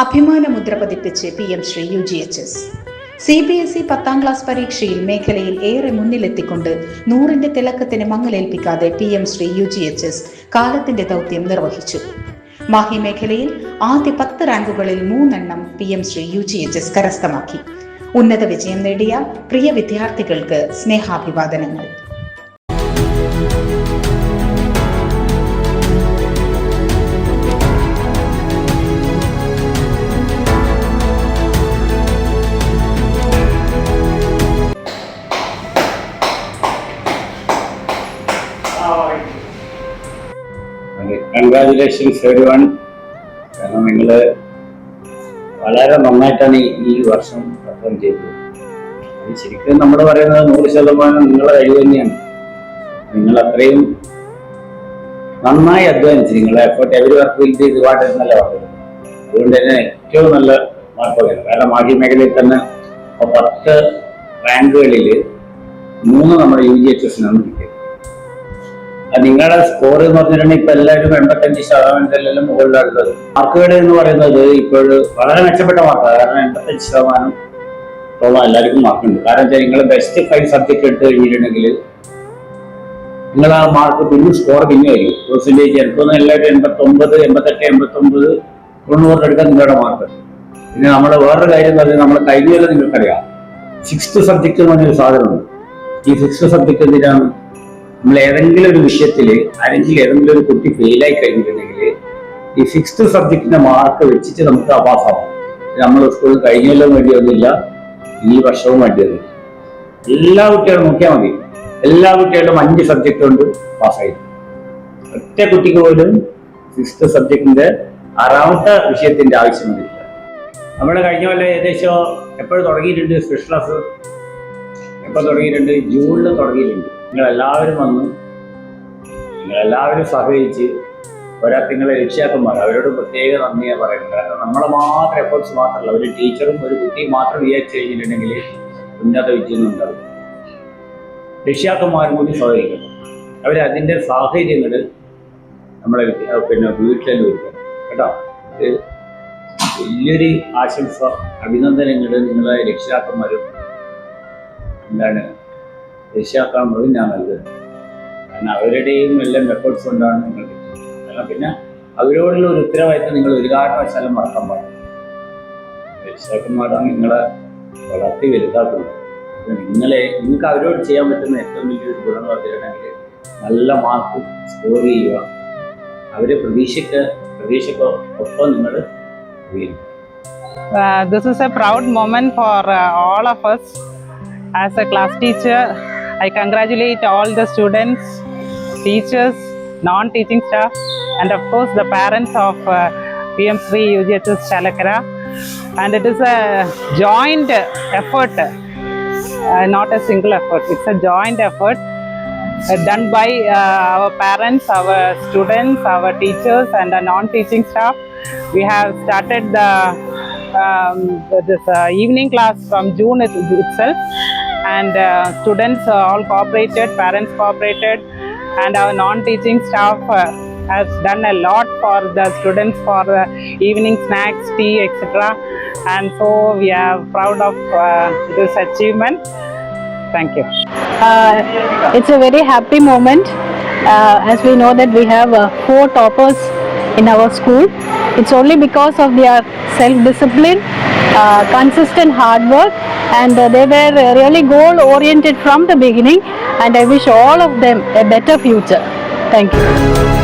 അഭിമാന മുദ്ര പതിപ്പിച്ച് PM Shri UGHS. CBSE 10ാം class പരീക്ഷയിൽ മേഖലയിൽ ഏറെ മുന്നിലെത്തിക്കൊണ്ട് 100ന്റെ തിളക്കത്തിന് മങ്ങലേൽപ്പിക്കാതെ PM ശ്രീ UGHS കാലത്തിന്റെ ദൗത്യം നിർവഹിച്ചു. മാഹി മേഖലയിൽ ആദ്യ 10 റാങ്കുകളിൽ 3 PM ശ്രീ UGHS കരസ്ഥമാക്കി. ഉന്നത വിജയം നേടിയ പ്രിയ വിദ്യാർത്ഥികൾക്ക് സ്നേഹാഭിവാദനങ്ങൾ. Congratulations everyone. കാരണം നിങ്ങൾ വളരെ നന്നായിട്ടാണ് ഈ വർഷം പെർഫോം ചെയ്തത്. അത് ശരിക്കും നമ്മൾ പറയുന്നത് 100% നിങ്ങളെ കഴിവ് തന്നെയാണ്. നിങ്ങൾ അത്രയും നന്നായി അധ്വാനിച്ച് നിങ്ങളെ effort every work will be rewarded എന്നല്ല പറഞ്ഞത്. അതുകൊണ്ട് തന്നെ ഏറ്റവും നല്ല മാർക്കുകളാണ്. കാരണം മാഹി മേഖലയിൽ തന്നെ 10 റാങ്കുകളിൽ 3 നമ്മുടെ UGHSനാണ് കിട്ടിയത്. നിങ്ങളുടെ സ്കോർ എന്ന് പറഞ്ഞിട്ടുണ്ടെങ്കിൽ ഇപ്പൊ എല്ലാവരും 85% മുകളിലുള്ളത്. മാർക്കുകൾ എന്ന് പറയുന്നത് ഇപ്പോൾ വളരെ മെച്ചപ്പെട്ട മാർക്കാണ്. കാരണം 85% എല്ലാവർക്കും മാർക്കുണ്ട്. കാരണം വെച്ചാൽ നിങ്ങൾ ബെസ്റ്റ് 5 സബ്ജക്ട് എടുത്തു കഴിഞ്ഞിട്ടുണ്ടെങ്കിൽ നിങ്ങൾ ആ മാർക്ക് പിന്നെ സ്കോർ പിന്നെ ആയിരിക്കും. പെർസെൻറ്റേജ് എനിക്കൊന്നും എല്ലാവരും 89, 88, 89, 90 എടുക്കാൻ നിങ്ങളുടെ മാർക്ക്. പിന്നെ നമ്മൾ വേറൊരു കാര്യം എന്ന് പറഞ്ഞാൽ നമ്മൾ കഴിഞ്ഞാലും നിങ്ങൾക്കറിയാം 6th സബ്ജക്ട് എന്ന് പറഞ്ഞൊരു സാധനമുണ്ട്. ഈ 6th സബ്ജക്ട് എന്തിനാണ്? നമ്മൾ ഏതെങ്കിലും ഒരു വിഷയത്തിൽ ഏതെങ്കിലും ഒരു കുട്ടി ഫെയിലായി കഴിഞ്ഞിട്ടുണ്ടെങ്കിൽ ഈ 6th സബ്ജക്റ്റിന്റെ മാർക്ക് വെച്ചിട്ട് നമുക്ക് പാസ്സാവും. നമ്മൾ സ്കൂളിൽ കഴിഞ്ഞാലും വേണ്ടിയൊന്നുമില്ല, ഈ വർഷവും വേണ്ടിയൊന്നുമില്ല. എല്ലാ കുട്ടികളും നോക്കിയാൽ മതി, എല്ലാ കുട്ടികളും 5 സബ്ജക്ട് കൊണ്ട് പാസ്സായി. ഒറ്റ കുട്ടിക്ക് പോലും 6th സബ്ജക്റ്റിന്റെ 6ാമത്തെ വിഷയത്തിന്റെ ആവശ്യം വന്നില്ല. നമ്മൾ കഴിഞ്ഞ പോലെ ഏകദേശം എപ്പോഴും തുടങ്ങിയിട്ടുണ്ട് സ്പെഷ്യൽ ക്ലാസ്. എപ്പോൾ തുടങ്ങിയിട്ടുണ്ട്? ജൂണിൽ തുടങ്ങിയിട്ടുണ്ട്. നിങ്ങളെല്ലാവരും വന്ന് നിങ്ങളെല്ലാവരും സഹകരിച്ച് നിങ്ങളെ രക്ഷിതാക്കന്മാർ അവരോട് പ്രത്യേക നന്ദിയാണ് പറയുന്നത്. കാരണം നമ്മളെ മാത്രം എഫേർട്സ് മാത്രമല്ല, ഒരു ടീച്ചറും ഒരു കുട്ടിയും മാത്രം വിചാരിച്ചു കഴിഞ്ഞിട്ടുണ്ടെങ്കിൽ ഉന്നത വിജയം ഉണ്ടാവും. രക്ഷിതാക്കന്മാരും കൂടി സഹകരിക്കണം. അവരതിൻ്റെ സാഹചര്യങ്ങൾ നമ്മളെ വീട്ടിൽ വയ്ക്കണം കേട്ടോ. ഇത് വലിയൊരു ആശംസ, അഭിനന്ദനങ്ങൾ നിങ്ങളെ രക്ഷിതാക്കന്മാരും രക്ഷിതാക്കളുള്ളത് ഞാൻ നൽകുന്നത്. കാരണം അവരുടെയും എല്ലാം എഫേർട്സ് കൊണ്ടാണ് നിങ്ങൾ കിട്ടുന്നത്. കാരണം പിന്നെ അവരോടുള്ള ഒരു ഉത്തരവാദിത്തം നിങ്ങൾ ഒരു കാരണവശാലും മറക്കാൻ പാടില്ല. രക്ഷിതാക്കന്മാരാണ് നിങ്ങളെ വളർത്തി വലുതാക്കുന്നത്. നിങ്ങൾക്ക് അവരോട് ചെയ്യാൻ പറ്റുന്ന ഏറ്റവും വലിയൊരു ഗുണം എന്ന് പറഞ്ഞിട്ടുണ്ടെങ്കിൽ നല്ല മാർക്ക് സ്കോർ ചെയ്യുക. അവരെ പ്രതീക്ഷക്കൊപ്പം നിങ്ങൾ ഉയരും. This is a proud moment for all of us. As a class teacher, I congratulate all the students, teachers, non-teaching staff, and of course the parents of PM Sri UGHS Chalakara. And it is a joint effort, not a single effort. It's a joint effort done by our parents, our students, our teachers, and the non-teaching staff. We have started this evening class from June itself, and students all cooperated, parents cooperated, and our non-teaching staff has done a lot for the students for evening snacks, tea, etc. And so we are proud of this achievement. Thank you. It's a very happy moment as we know that we have 4 toppers in our school. It's only because of their self-discipline, consistent hard work, and they were really goal-oriented from the beginning, and I wish all of them a better future. Thank you.